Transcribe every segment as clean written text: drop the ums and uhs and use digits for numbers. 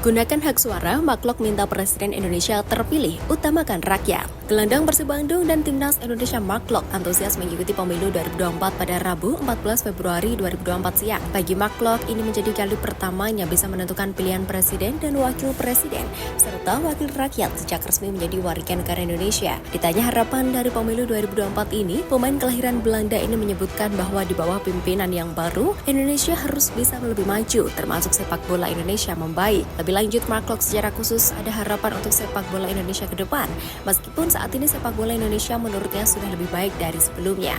Gunakan hak suara, Maklok minta Presiden Indonesia terpilih, utamakan rakyat. Gelandang Persib Bandung dan Timnas Indonesia Maklok antusias mengikuti pemilu 2024 pada Rabu 14 Februari 2024 siang. Bagi Maklok, ini menjadi kali pertamanya bisa menentukan pilihan Presiden dan Wakil Presiden, serta Wakil Rakyat sejak resmi menjadi warga negara Indonesia. Ditanya harapan dari pemilu 2024 ini, pemain kelahiran Belanda ini menyebutkan bahwa di bawah pimpinan yang baru, Indonesia harus bisa lebih maju, termasuk sepak bola Indonesia membaik. Lebih lanjut, Maklok secara khusus ada harapan untuk sepak bola Indonesia ke depan, meskipun saat ini sepak bola Indonesia menurutnya sudah lebih baik dari sebelumnya.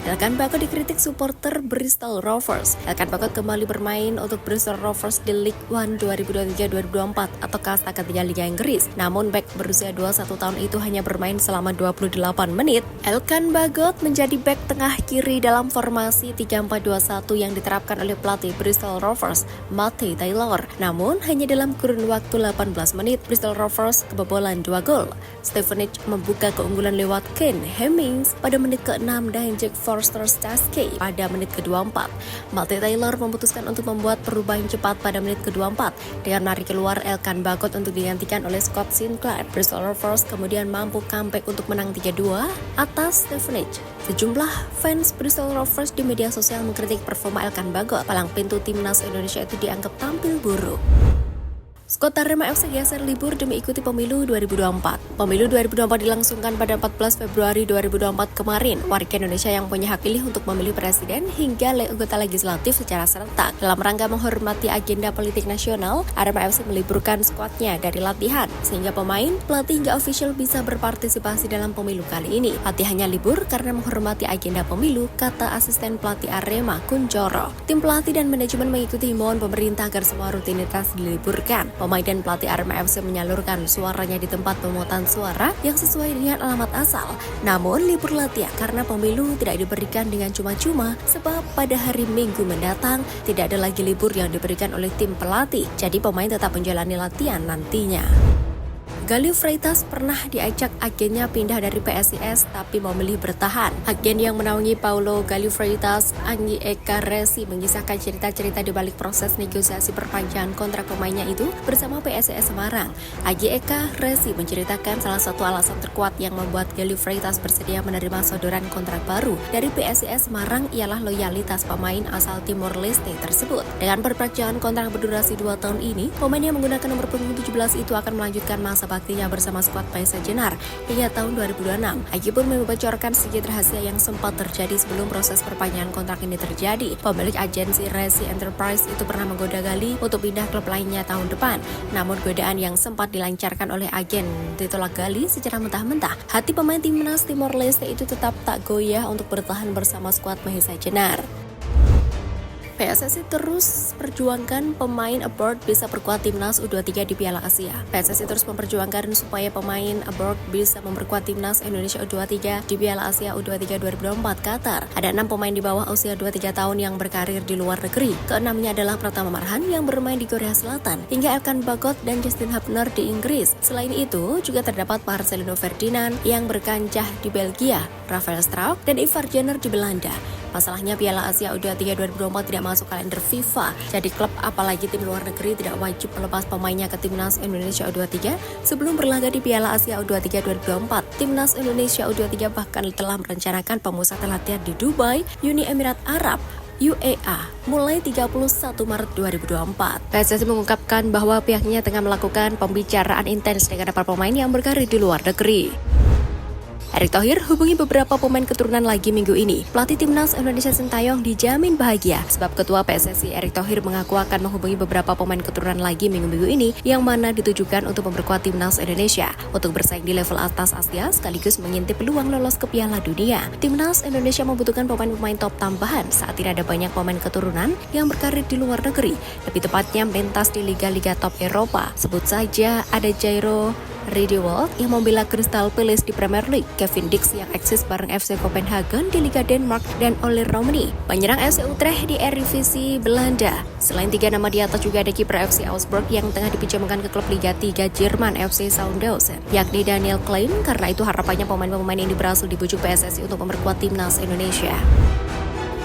Elkan Bagot dikritik supporter Bristol Rovers. Elkan Bagot kembali bermain untuk Bristol Rovers di League One 2023-2024 atau kasta ketiga Liga Inggris. Namun bek berusia 21 tahun itu hanya bermain selama 28 menit. Elkan Bagot menjadi bek tengah kiri dalam formasi 3-4-2-1 yang diterapkan oleh pelatih Bristol Rovers, Matty Taylor. Namun hanya dalam kurun waktu 18 menit, Bristol Rovers kebobolan 2 gol. Stevenage membuka keunggulan lewat Ken Hemmings pada menit ke-6 dan Jack Forster-Staske pada menit ke-24. Matty Taylor memutuskan untuk membuat perubahan cepat pada menit ke-24 dengan menarik keluar Elkan Bagot untuk digantikan oleh Scott Sinclair. Bristol Rovers kemudian mampu comeback untuk menang 3-2 atas Stevenage. Sejumlah fans Bristol Rovers di media sosial mengkritik performa Elkan Bagot. Palang pintu timnas Indonesia itu dianggap tampil buruk. Skuad Arema FC geser libur demi ikuti pemilu 2024. Pemilu 2024 dilangsungkan pada 14 Februari 2024 kemarin. Warga Indonesia yang punya hak pilih untuk memilih presiden hingga anggota legislatif secara serentak. Dalam rangka menghormati agenda politik nasional, Arema FC meliburkan skuadnya dari latihan, sehingga pemain, pelatih hingga official bisa berpartisipasi dalam pemilu kali ini. Latihannya libur karena menghormati agenda pemilu, kata asisten pelatih Arema, Kunchoro. Tim pelatih dan manajemen mengikuti himbauan pemerintah agar semua rutinitas diliburkan. Pemain dan pelatih Arema FC menyalurkan suaranya di tempat pemungutan suara yang sesuai dengan alamat asal. Namun libur latihan karena pemilu tidak diberikan dengan cuma-cuma, sebab pada hari Minggu mendatang tidak ada lagi libur yang diberikan oleh tim pelatih. Jadi pemain tetap menjalani latihan nantinya. Galio Freitas pernah diajak agennya pindah dari PSIS tapi memilih bertahan. Agen yang menaungi Paulo Galio Freitas, Anggi Eka Resi, mengisahkan cerita-cerita di balik proses negosiasi perpanjangan kontrak pemainnya itu bersama PSIS Semarang. Anggi Eka Resi menceritakan salah satu alasan terkuat yang membuat Galio Freitas bersedia menerima sodoran kontrak baru dari PSIS Semarang ialah loyalitas pemain asal Timor Leste tersebut. Dengan perpanjangan kontrak berdurasi 2 tahun ini, pemain yang menggunakan nomor punggung 17 itu akan melanjutkan masa baktinya bersama skuad Paisa Jenar hingga tahun 2026. Agi pun membocorkan sedikit rahasia yang sempat terjadi sebelum proses perpanjangan kontrak ini terjadi. Pemilik agensi Resi Enterprise itu pernah menggoda Gali untuk pindah klub lainnya tahun depan. Namun godaan yang sempat dilancarkan oleh agen ditolak Gali secara mentah-mentah. Hati pemain timnas Timor Leste itu tetap tak goyah untuk bertahan bersama skuad Paisa Jenar. PSSI terus perjuangkan pemain abroad bisa perkuat timnas U23 di Piala Asia. PSSI terus memperjuangkan supaya pemain abroad bisa memperkuat timnas Indonesia U23 di Piala Asia U23 2024 Qatar. Ada 6 pemain di bawah usia 23 tahun yang berkarir di luar negeri. Keenamnya adalah Pratama Marhan yang bermain di Korea Selatan, hingga Elkan Bagot dan Justin Hubner di Inggris. Selain itu, juga terdapat Marcelino Ferdinand yang berkancah di Belgia, Rafael Struijk dan Ivar Jenner di Belanda. Masalahnya Piala Asia U23 2024 tidak masuk kalender FIFA. Jadi klub apalagi tim luar negeri tidak wajib melepas pemainnya ke timnas Indonesia U23 sebelum berlaga di Piala Asia U23 2024. Timnas Indonesia U23 bahkan telah merencanakan pemusatan latihan di Dubai, Uni Emirat Arab, UEA mulai 31 Maret 2024. PSSI mengungkapkan bahwa pihaknya tengah melakukan pembicaraan intens dengan para pemain yang berkarir di luar negeri. Erick Thohir hubungi beberapa pemain keturunan lagi minggu ini. Pelatih timnas Indonesia Sintayong dijamin bahagia sebab ketua PSSI Erick Thohir mengaku akan menghubungi beberapa pemain keturunan lagi minggu-minggu ini yang mana ditujukan untuk memperkuat timnas Indonesia untuk bersaing di level atas Asia sekaligus mengintip peluang lolos ke Piala Dunia. Timnas Indonesia membutuhkan pemain-pemain top tambahan saat ini ada banyak pemain keturunan yang berkarir di luar negeri, lebih tepatnya melintas di liga-liga top Eropa. Sebut saja ada Jairo Riedewald yang membela Crystal Palace di Premier League, Kevin Dix yang eksis bareng FC Copenhagen di Liga Denmark, dan Ole Romani, penyerang FC Utrecht di Eredivisie Belanda. Selain 3 nama di atas juga ada kiper FC Augsburg yang tengah dipinjamkan ke klub Liga 3 Jerman FC Sandhausen, yakni Daniel Klein. Karena itu harapannya pemain-pemain ini berhasil dibujuk PSSI untuk memperkuat timnas Indonesia.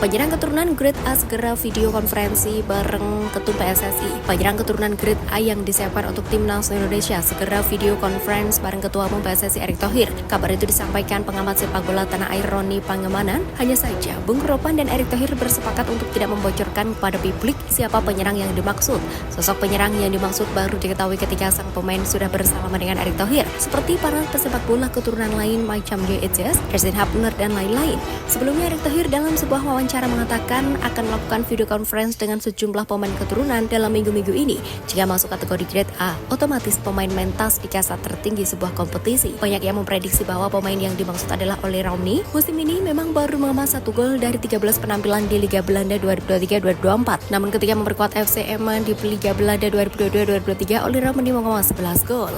Penyerang keturunan Grade A segera video konferensi bareng Ketum PSSI. Penyerang keturunan Grade A yang disiapkan untuk Timnas Indonesia segera video conference bareng Ketua Umum PSSI Erick Thohir. Kabar itu disampaikan pengamat sepak bola tanah air Roni Pangemanan. Hanya saja, Bung Ropan dan Erick Thohir bersepakat untuk tidak membocorkan kepada publik siapa penyerang yang dimaksud. Sosok penyerang yang dimaksud baru diketahui ketika sang pemain sudah bersama dengan Erick Thohir, seperti para pesepak bola keturunan lain macam JHS, Ersin Hapner, dan lain-lain. Sebelumnya Erick Thohir dalam sebuah wawancara mengatakan akan melakukan video conference dengan sejumlah pemain keturunan dalam minggu-minggu ini. Jika masuk kategori Grade A, otomatis pemain mentas di kasat tertinggi sebuah kompetisi. Banyak yang memprediksi bahwa pemain yang dimaksud adalah Oleh Rauni. Musim ini memang baru mengemas 1 gol dari 13 penampilan di Liga Belanda 2023-2024. Namun ketika memperkuat FC Emmen di Liga Belanda 2022-2023, Oleh Rauni mengemas 11 gol.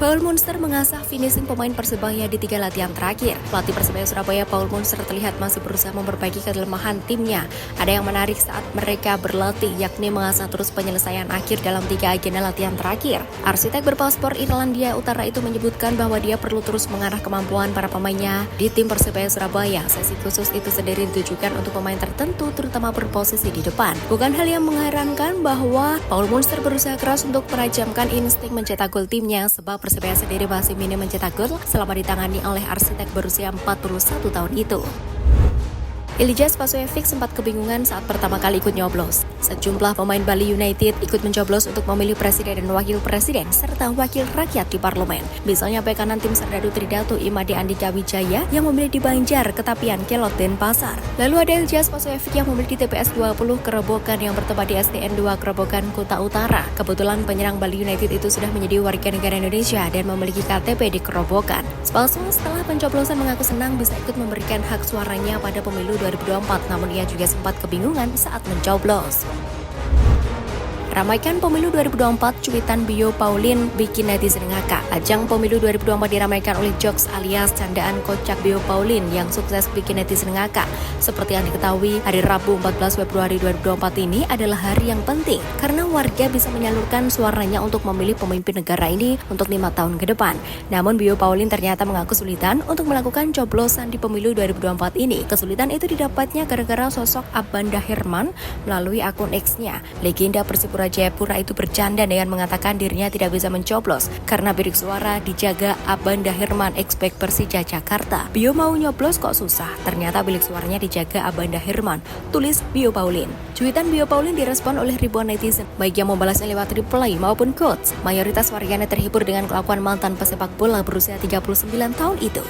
Paul Munster mengasah finishing pemain Persebaya di 3 latihan terakhir. Pelatih Persebaya Surabaya Paul Munster terlihat masih berusaha memperbaiki kelemahan timnya. Ada yang menarik saat mereka berlatih, yakni mengasah terus penyelesaian akhir dalam 3 agenda latihan terakhir. Arsitek berpaspor Irlandia Utara itu menyebutkan bahwa dia perlu terus mengarah kemampuan para pemainnya di tim Persebaya Surabaya. Sesi khusus itu sendiri ditujukan untuk pemain tertentu, terutama berposisi di depan. Bukan hal yang mengherankan bahwa Paul Munster berusaha keras untuk menajamkan insting mencetak gol timnya, sebab Persebaya sendiri masih minim mencetak gol selama ditangani oleh arsitek berusia 41 tahun itu. Elijah Spasojevic sempat kebingungan saat pertama kali ikut nyoblos. Sejumlah pemain Bali United ikut mencoblos untuk memilih presiden dan wakil presiden serta wakil rakyat di parlemen. Misalnya bek kanan tim Serdadu Tridatu Imade Andika Wijaya yang memilih di Banjar, Ketapian, Kelot, Denpasar. Lalu ada Elijah Spasojevic yang memilih di TPS 20 Kerobokan yang bertempat di SDN 2 Kerobokan, Kota Utara. Kebetulan penyerang Bali United itu sudah menjadi warga negara Indonesia dan memiliki KTP di Kerobokan. Spaso setelah pencoblosan mengaku senang bisa ikut memberikan hak suaranya pada pemilu 2024, namun ia juga sempat kebingungan saat mencoblos. Ramaikan pemilu 2024, cuitan Bio Paulin bikin netizen ngakak. Ajang pemilu 2024 diramaikan oleh jokes alias candaan kocak Bio Paulin yang sukses bikin netizen ngakak. Seperti yang diketahui, hari Rabu 14 Februari 2024 ini adalah hari yang penting karena warga bisa menyalurkan suaranya untuk memilih pemimpin negara ini untuk 5 tahun ke depan. Namun Bio Paulin ternyata mengaku kesulitan untuk melakukan coblosan di pemilu 2024 ini. Kesulitan itu didapatnya gara-gara sosok Abanda Herman melalui akun X-nya. Legenda Persipura Jayapura itu bercanda dengan mengatakan dirinya tidak bisa mencoblos karena bilik suara dijaga Abanda Herman ex-bek Persija Jakarta. Bio mau nyoblos kok susah, ternyata bilik suaranya dijaga Abanda Herman, tulis Bio Paulin. Cuitan Bio Paulin direspon oleh ribuan netizen, baik yang membalasnya lewat reply maupun quotes. Mayoritas warganet terhibur dengan kelakuan mantan pesepak bola berusia 39 tahun itu.